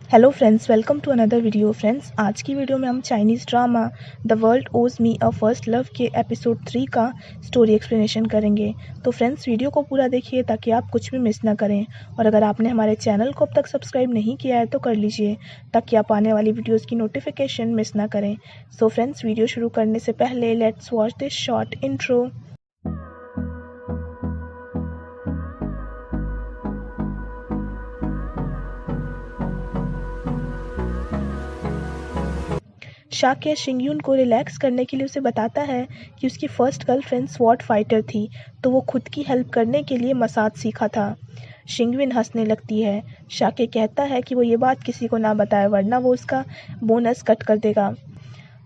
Hello friends, welcome to another video. Friends, आज की video में हम चाइनीज़ ड्रामा द वर्ल्ड ओज मी अ फर्स्ट लव के एपिसोड 3 का स्टोरी एक्सप्लेनेशन करेंगे। तो फ्रेंड्स, वीडियो को पूरा देखिए ताकि आप कुछ भी मिस ना करें। और अगर आपने हमारे चैनल को अब तक सब्सक्राइब नहीं किया है तो कर लीजिए ताकि आप आने वाली वीडियोज़ की नोटिफिकेशन मिस ना करें। सो फ्रेंड्स, वीडियो शुरू करने से पहले let's watch this short intro. Shakya शिंगयून को रिलैक्स करने के लिए उसे बताता है कि उसकी फर्स्ट गर्लफ्रेंड स्वॉर्ड फाइटर थी, तो वो खुद की हेल्प करने के लिए मसाज सीखा था। शिंगयून हंसने लगती है। शाक्य कहता है कि वो ये बात किसी को ना बताए वरना वो उसका बोनस कट कर देगा।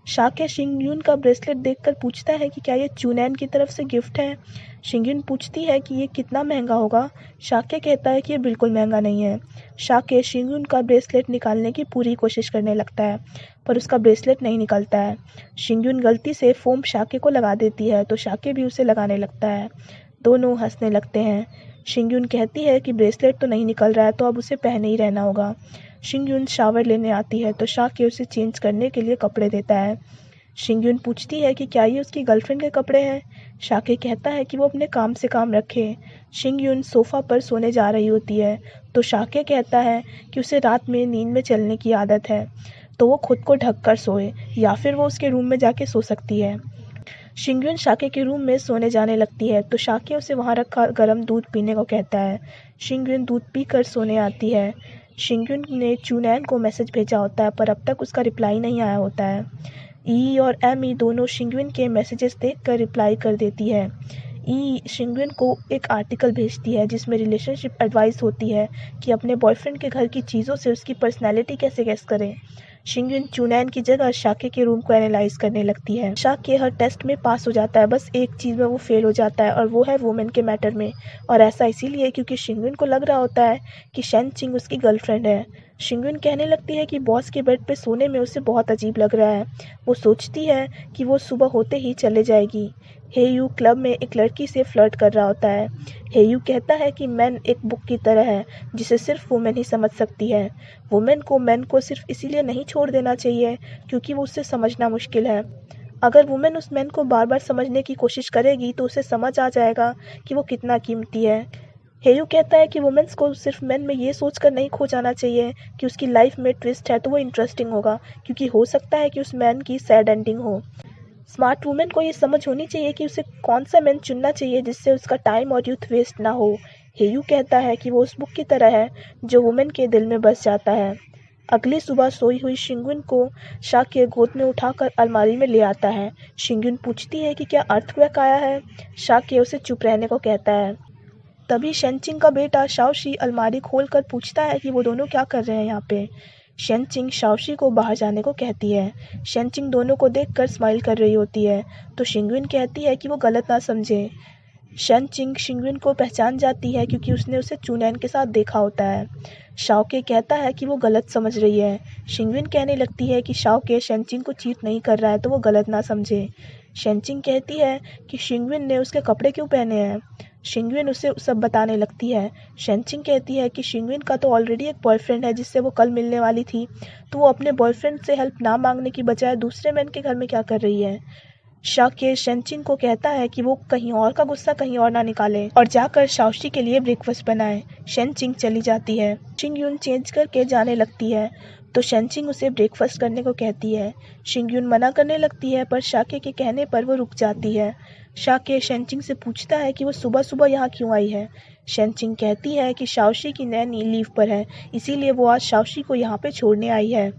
शाक्य शिंगयून का ब्रेसलेट देखकर पूछता है कि क्या ये चूनैन की तरफ से गिफ्ट है। शिंगयून पूछती है कि ये कितना महंगा होगा। शाक्य कहता है कि ये बिल्कुल महंगा नहीं है। शाक्य शिंगयून का ब्रेसलेट निकालने की पूरी कोशिश करने लगता है पर उसका ब्रेसलेट नहीं निकलता है। शिंगयून गलती से फोम शाक्य को लगा देती है तो शाक्य भी उसे लगाने लगता है। दोनों हंसने लगते हैं। शिंगयून कहती है कि ब्रेसलेट तो नहीं निकल रहा है तो अब उसे पहने ही रहना होगा। शिंगयून शावर लेने आती है तो शाक्य उसे चेंज करने के लिए कपड़े देता है। शिंगयून पूछती है कि क्या ये उसकी गर्लफ्रेंड के कपड़े हैं। शाक्य कहता है कि वो अपने काम से काम रखे। शिंगयून सोफा पर सोने जा रही होती है तो शाक्य कहता है कि उसे रात में नींद में चलने की आदत है तो वो खुद को ढक कर सोए या फिर वो उसके रूम में जाके सो सकती है। शिंगयून शाक्य के रूम में सोने जाने लगती है तो शाक्य उसे वहाँ रखा गर्म दूध पीने को कहता है। शिंगयून दूध पीकर सोने आती है। शिंगयून ने चूनैन को मैसेज भेजा होता है पर अब तक उसका रिप्लाई नहीं आया होता है। ई और एमी दोनों शिंगयून के मैसेजेस देखकर रिप्लाई कर देती है। ई शिंगयून को एक आर्टिकल भेजती है जिसमें रिलेशनशिप एडवाइस होती है कि अपने बॉयफ्रेंड के घर की चीज़ों से उसकी पर्सनैलिटी कैसे गेस करें। शिंगयून चूनैन की जगह शाक्य के रूम को एनालाइज करने लगती है। शाक्य हर टेस्ट में पास हो जाता है, बस एक चीज़ में वो फेल हो जाता है और वो है वुमेन के मैटर में। और ऐसा इसीलिए क्योंकि शिंगयून को लग रहा होता है कि शेन चिंग उसकी गर्लफ्रेंड है। शिंगयून कहने लगती है कि बॉस के बेड पे सोने में उसे बहुत अजीब लग रहा है। वो सोचती है कि वो सुबह होते ही चले जाएगी। हेयू क्लब में एक लड़की से फ्लर्ट कर रहा होता है। हेयू कहता है कि मैन एक बुक की तरह है जिसे सिर्फ वुमेन ही समझ सकती है। वुमेन को मैन को सिर्फ इसीलिए नहीं छोड़ देना चाहिए क्योंकि वो उससे समझना मुश्किल है। अगर वुमेन उस मैन को बार बार समझने की कोशिश करेगी तो उसे समझ आ जाएगा कि वो कितना कीमती है। हेयू कहता है कि वुमेन्स को सिर्फ मैन में ये सोचकर नहीं खो जाना चाहिए कि उसकी लाइफ में ट्विस्ट है तो वो इंटरेस्टिंग होगा, क्योंकि हो सकता है कि उस मैन की सैड एंडिंग हो। स्मार्ट वुमेन को ये समझ होनी चाहिए कि उसे कौन सा मैन चुनना चाहिए जिससे उसका टाइम और यूथ वेस्ट ना हो। हेयू कहता है कि वो उस बुक की तरह है जो वुमेन के दिल में बस जाता है। अगली सुबह सोई हुई शिंगयून को शाक्य गोद में उठाकर अलमारी में ले आता है। शिंगयून पूछती है कि क्या अर्थक्वेक आया है। शाक्य उसे चुप रहने को कहता है। तभी शेनचिंग का बेटा शाओशी अलमारी खोलकर पूछता है कि वो दोनों क्या कर रहे हैं यहाँ पे। शेनचिंग शाओशी को बाहर जाने को कहती है। शेनचिंग दोनों को देखकर स्माइल कर रही होती है तो शिंगयून कहती है कि वो गलत ना समझे। शेनचिंग शिंगयून को पहचान जाती है क्योंकि उसने उसे चूनैन के साथ देखा होता है। शाओके कहता है कि वो गलत समझ रही है। शिंगयून कहने लगती है कि शाओके शेनचिंग को चीट नहीं कर रहा है तो वो गलत ना समझे। शेनचिंग कहती है कि शिंगयून ने उसके कपड़े क्यों पहने हैं। शिंगयून उसे सब बताने लगती है। शेनचिंग कहती है कि शिंगयून का तो ऑलरेडी एक बॉयफ्रेंड है जिससे वो कल मिलने वाली थी, तो वो अपने बॉयफ्रेंड से हेल्प ना मांगने की बजाय दूसरे मैन के घर में क्या कर रही है। शाक्य शेनचिंग को कहता है कि वो कहीं और का गुस्सा कहीं और ना निकाले और जाकर शाओशी के लिए ब्रेकफास्ट बनाए। शेनचिंग चली जाती है। शिंगयून चेंज करके जाने लगती है तो शेनचिंग उसे ब्रेकफास्ट करने को कहती है। शिंगयून मना करने लगती है पर शाक्य के कहने पर वो रुक जाती है। शाक्य शेनचिंग से पूछता है कि वो सुबह सुबह यहाँ क्यों आई है। शेनचिंग कहती है कि शाओशी की नैनी लीव पर है, इसीलिए वो आज शाओशी को यहाँ पे छोड़ने आई है।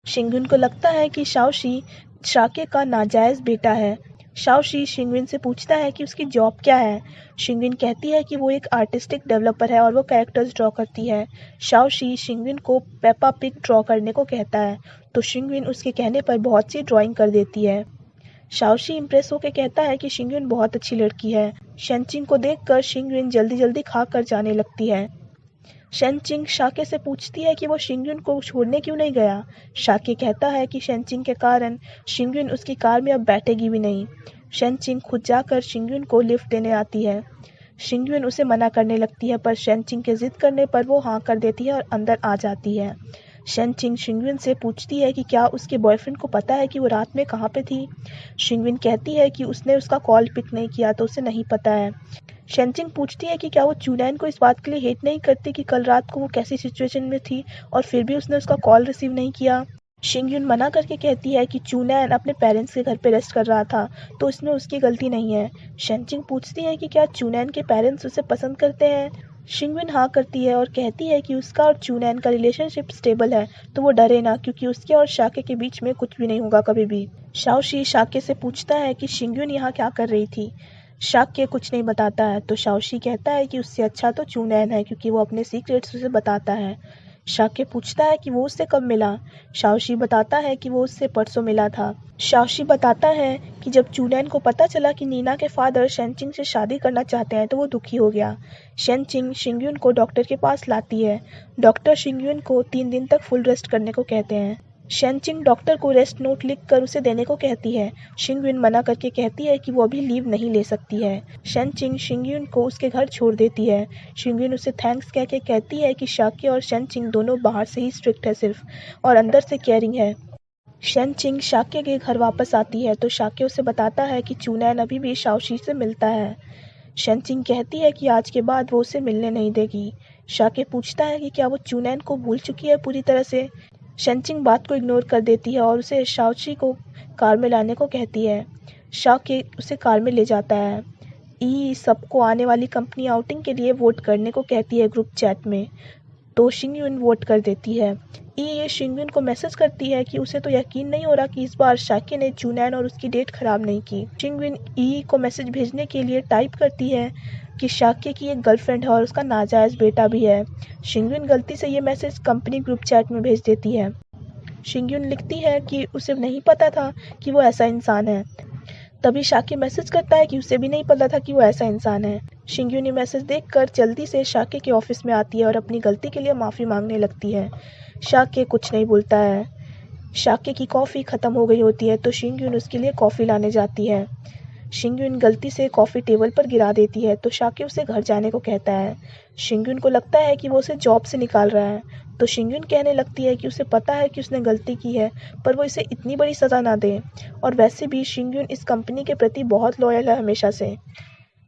शिंगयून को लगता है कि शाओशी शाक्य का नाजायज बेटा है। शाओशी शिंगयून से पूछता है कि उसकी जॉब क्या है। शिंगयून कहती है कि वो एक आर्टिस्टिक डेवलपर है और वो कैरेक्टर्स ड्रॉ करती है। शाओशी शिंगयून को पेपा पिग ड्रॉ करने को कहता है तो शिंगयून उसके कहने पर बहुत सी ड्राइंग कर देती है। शाओशी इम्प्रेस होकर कहता है कि शिंगयून बहुत अच्छी लड़की है। शेनचिंग को देखकर शिंगयून जल्दी जल्दी खाकर जाने लगती है। शेनचिंग शाक्य से पूछती है कि वो शिंगयून को छोड़ने क्यों नहीं गया। शाक्य कहता है कि शेनचिंग के कारण शिंगयून उसकी कार में अब बैठेगी भी नहीं। शेनचिंग खुद जाकर शिंगयून को लिफ्ट देने आती है। शिंगयून उसे मना करने लगती है पर शेनचिंग के जिद करने पर वो हाँ कर देती है और अंदर आ जाती है। शेनचिंग शिंगविन से पूछती है कि क्या उसके बॉयफ्रेंड को पता है कि वो रात में कहाँ पे थी। शिंगविन कहती है कि उसने उसका कॉल पिक नहीं किया तो उसे नहीं पता है। शेनचिंग पूछती है कि क्या वो चूनैन को इस बात के लिए हेट नहीं करती कि कल रात को वो कैसी सिचुएशन में थी और फिर भी उसने उसका कॉल रिसीव नहीं किया। शिंगयुन मना करके कहती है कि चूनैन अपने पेरेंट्स के घर पे रेस्ट कर रहा था तो इसमें उसकी गलती नहीं है। शेनचिंग पूछती है कि क्या चूनैन के पेरेंट्स उसे पसंद करते हैं। शिंगविन हाँ करती है और कहती है कि उसका और चूनैन का रिलेशनशिप स्टेबल है तो वो डरे ना, क्योंकि उसके और शाके के बीच में कुछ भी नहीं होगा कभी भी। शाओशी शाके से पूछता है कि शिंगयुन यहाँ क्या कर रही थी। शाके कुछ नहीं बताता है तो शाओशी कहता है कि उससे अच्छा तो चूनैन है, क्योंकि वो अपने सीक्रेट्स उसे बताता है। शाके पूछता है कि वो उससे कब मिला। शाओशी बताता है कि वो उससे परसों मिला था। शाओशी बताता है कि जब चूनैन को पता चला कि नीना के फादर शेनचिंग से शादी करना चाहते हैं तो वो दुखी हो गया। शेनचिंग शिंगयुन को डॉक्टर के पास लाती है। डॉक्टर शिंगयुन को 3 दिन तक फुल रेस्ट करने को कहते हैं। शेनचिंग डॉक्टर को रेस्ट नोट लिखकर उसे देने को कहती है। शिंगयुन मना करके कहती है कि वो अभी लीव नहीं ले सकती है। शेनचिंग शिंगयुन को उसके घर छोड़ देती है। शिंगयुन उसे थैंक्स कह के कहती है कि शाके और शेनचिंग दोनों बाहर से ही स्ट्रिक्ट है सिर्फ, और अंदर से केयरिंग है। शेनचिंग शाके के घर वापस आती है तो शाके उसे बताता है कि चूनैन अभी भी शाओशी से मिलता है। शेनचिंग कहती है कि आज के बाद वो उसे मिलने नहीं देगी। शाके पूछता है कि क्या वो चूनैन को भूल चुकी है पूरी तरह से। शेनचिंग बात को इग्नोर कर देती है और उसे शाओशी को कार में लाने को कहती है। शाके उसे कार में ले जाता है। ई सबको आने वाली कंपनी आउटिंग के लिए वोट करने को कहती है ग्रुप चैट में, तो शिंगयुन वोट कर देती है। ये शिंगयुन को मैसेज करती है कि उसे तो यकीन नहीं हो रहा कि इस बार शाके ने चूनैन और उसकी डेट खराब नहीं की। शिंगयुन ई को मैसेज भेजने के लिए टाइप करती है कि शाके की एक गर्लफ्रेंड है और उसका नाजायज बेटा भी है। शिंगयुन गलती से ये मैसेज कंपनी ग्रुप चैट में भेज देती है। शिंगयुन लिखती है कि उसे नहीं पता था कि वो ऐसा इंसान है। तभी शाके मैसेज करता है कि उसे भी नहीं पता था कि वो ऐसा इंसान है। शिंगयुन ये मैसेज देखकर जल्दी से शाके के ऑफिस में आती है और अपनी गलती के लिए माफ़ी मांगने लगती है। शाके कुछ नहीं बोलता है। शाके की कॉफ़ी ख़त्म हो गई होती है तो शिंगयुन उसके लिए कॉफ़ी लाने जाती है। शिंगयुन गलती से कॉफ़ी टेबल पर गिरा देती है तो शाके उसे घर जाने को कहता है। शिंगयुन को लगता है कि वो उसे जॉब से निकाल रहा है तो शिंगयुन कहने लगती है कि उसे पता है कि उसने गलती की है पर वो इसे इतनी बड़ी सज़ा ना दे, और वैसे भी शिंगयुन इस कंपनी के प्रति बहुत लॉयल है हमेशा से।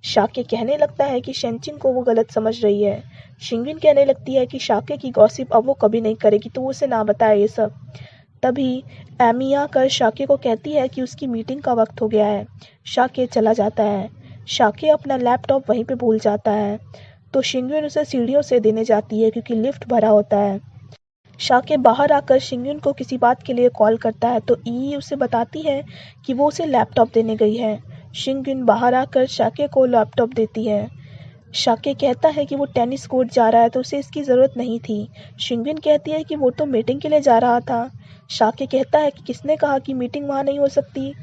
शाके कहने लगता है कि शेनचिंग को वो गलत समझ रही है। शिंगयुन कहने लगती है कि शाके की गॉसिप अब वो कभी नहीं करेगी तो वो उसे ना बताए ये सब। तभी एमी आकर शाके को कहती है कि उसकी मीटिंग का वक्त हो गया है। शाके चला जाता है। शाके अपना लैपटॉप वहीं पे भूल जाता है तो शिंगयुन उसे सीढ़ियों से देने जाती है क्योंकि लिफ्ट भरा होता है। शाके बाहर आकर शिंगयुन को किसी बात के लिए कॉल करता है तो ई उसे बताती है कि वो उसे लैपटॉप देने गई है। शिंगयुन बाहर आकर शाके को लैपटॉप देती है। शाके कहता है कि वो टेनिस कोर्ट जा रहा है तो उसे इसकी ज़रूरत नहीं थी। शिंगयुन कहती है कि वो तो मीटिंग के लिए जा रहा था। शाके कहता है कि किसने कहा कि मीटिंग वहाँ नहीं हो सकती।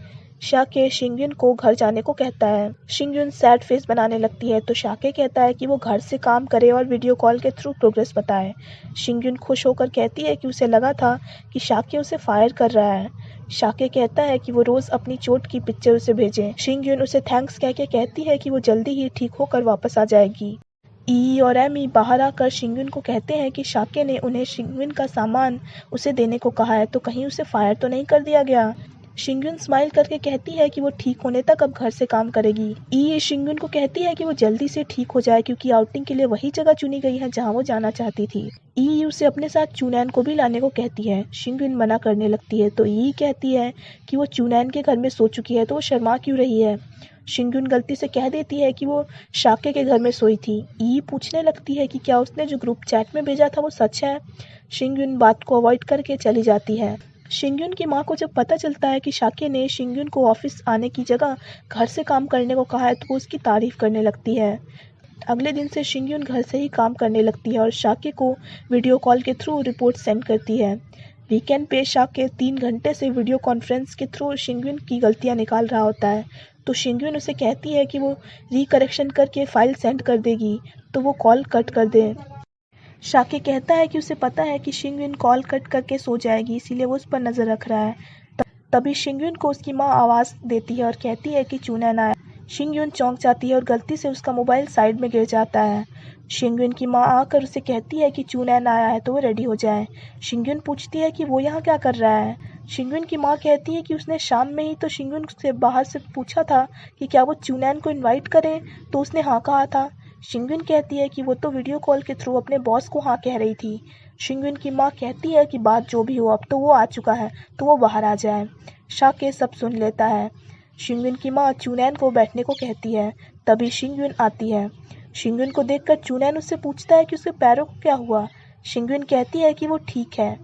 शाके शिंगयुन को घर जाने को कहता है। शिंगयुन सैड फेस बनाने लगती है तो शाके कहता है कि वो घर से काम करे और वीडियो कॉल के थ्रू प्रोग्रेस बताए। शिंगयुन खुश होकर कहती है कि उसे लगा था कि शाके उसे फायर कर रहा है। शाके कहता है कि वो रोज़ अपनी चोट की पिक्चर उसे भेजे। शिंगयुन उसे थैंक्स कह के कहती है कि वो जल्दी ही ठीक होकर वापस आ जाएगी। ई और एमी बाहर आकर शिंगयुन को कहते हैं कि शाके ने उन्हें शिंगयुन का सामान उसे देने को कहा है तो कहीं उसे फायर तो नहीं कर दिया गया। शिंगयुन स्माइल करके कहती है कि वो ठीक होने तक अब घर से काम करेगी। ई शिंगयुन को कहती है कि वो जल्दी से ठीक हो जाए क्योंकि आउटिंग के लिए वही जगह चुनी गई है जहां वो जाना चाहती थी। ई उसे अपने साथ चूनैन को भी लाने को कहती है। शिंगयुन मना करने लगती है तो ई कहती है कि वो चूनैन के घर में सो चुकी है तो वो शर्मा क्यों रही है। शिंगयुन गलती से कह देती है कि वो शाके के घर में सोई थी। ई पूछने लगती है कि क्या उसने जो ग्रुप चैट में भेजा था वो सच है। शिंगयुन बात को अवॉइड करके चली जाती है। शिंगयुन की माँ को जब पता चलता है कि शाके ने शिंगयुन को ऑफिस आने की जगह घर से काम करने को कहा है तो वो उसकी तारीफ करने लगती है। अगले दिन से शिंगयुन घर से ही काम करने लगती है और शाके को वीडियो कॉल के थ्रू रिपोर्ट सेंड करती है। वीकेंड पे शाके 3 घंटे से वीडियो कॉन्फ्रेंस के थ्रू शिंगयुन की गलतियाँ निकाल रहा होता है तो शिंगयुन उसे कहती है कि वो रिकरेक्शन करके फाइल सेंड कर देगी तो वो कॉल कट कर दे। शाके कहता है कि उसे पता है कि शिंगयुन कॉल कट करके सो जाएगी इसीलिए वो उस पर नज़र रख रहा है। तभी शिंगयुन को उसकी माँ आवाज़ देती है और कहती है कि चूनैन आया। शिंगयुन चौंक जाती है और गलती से उसका मोबाइल साइड में गिर जाता है। शिंगयुन की माँ आकर उसे कहती है कि चूनैन आया है तो वो रेडी हो जाए। शिंगयुन पूछती है कि वो यहाँ क्या कर रहा है। शिंगयुन की माँ कहती है कि उसने शाम में ही तो शिंगयुन से बाहर से पूछा था कि क्या वो चूनैन को इनवाइट करें, तो उसने हाँ कहा था। शिंगयुन कहती है कि वो तो वीडियो कॉल के थ्रू अपने बॉस को हाँ कह रही थी। शिंगयुन की माँ कहती है कि बात जो भी हो अब तो वो आ चुका है तो वो बाहर आ जाए। शाके सब सुन लेता है। शिंगयुन की माँ चूनैन को बैठने को कहती है। तभी शिंगयुन आती है। शिंगयुन को देखकर चूनैन उससे पूछता है कि उसके पैरों को क्या हुआ। शिंगयुन कहती है कि वो ठीक है।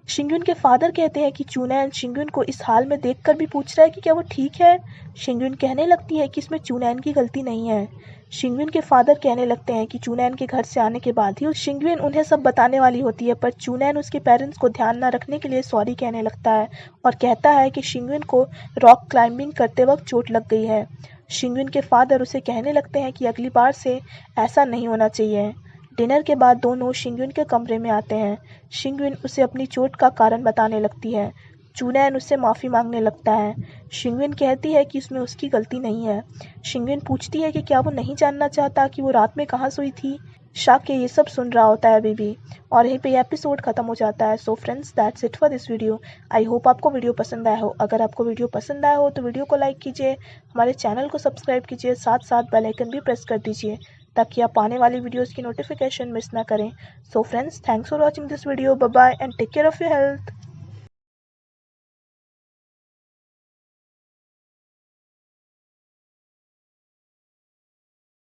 शिंगयुन के फादर कहते हैं कि चूनैन शिंगयुन को इस हाल में देखकर भी पूछ रहा है कि क्या वो ठीक है। शिंगयुन कहने लगती है कि इसमें चूनैन की गलती नहीं है। शिंगयुन के फादर कहने लगते हैं कि चूनैन के घर से आने के बाद ही शिंगयुन उन्हें सब बताने वाली होती है, पर चूनैन उसके पेरेंट्स को ध्यान न रखने के लिए सॉरी कहने लगता है और कहता है कि शिंगयुन को रॉक क्लाइंबिंग करते वक्त चोट लग गई है। शिंगयुन के फादर उसे कहने लगते हैं कि अगली बार से ऐसा नहीं होना चाहिए। डिनर के बाद दोनों शिंगयुन के कमरे में आते हैं। शिंगयुन उसे अपनी चोट का कारण बताने लगती है। चूनैन उससे माफ़ी मांगने लगता है। शिंगयुन कहती है कि इसमें उसकी गलती नहीं है। शिंगयुन पूछती है कि क्या वो नहीं जानना चाहता कि वो रात में कहाँ सोई थी। शाके ये सब सुन रहा होता है अभी भी, और यहीं पे ये एपिसोड खत्म हो जाता है। So friends, that's it for this video. I hope आपको वीडियो पसंद आया हो। अगर आपको वीडियो पसंद आया हो तो वीडियो को लाइक कीजिए, हमारे चैनल को सब्सक्राइब कीजिए, साथ साथ बेल आइकन भी प्रेस कर दीजिए ताकि आप आने वाली वीडियोस की नोटिफिकेशन मिस ना करें। So friends, thanks for watching this video. Bye bye and take care of your health.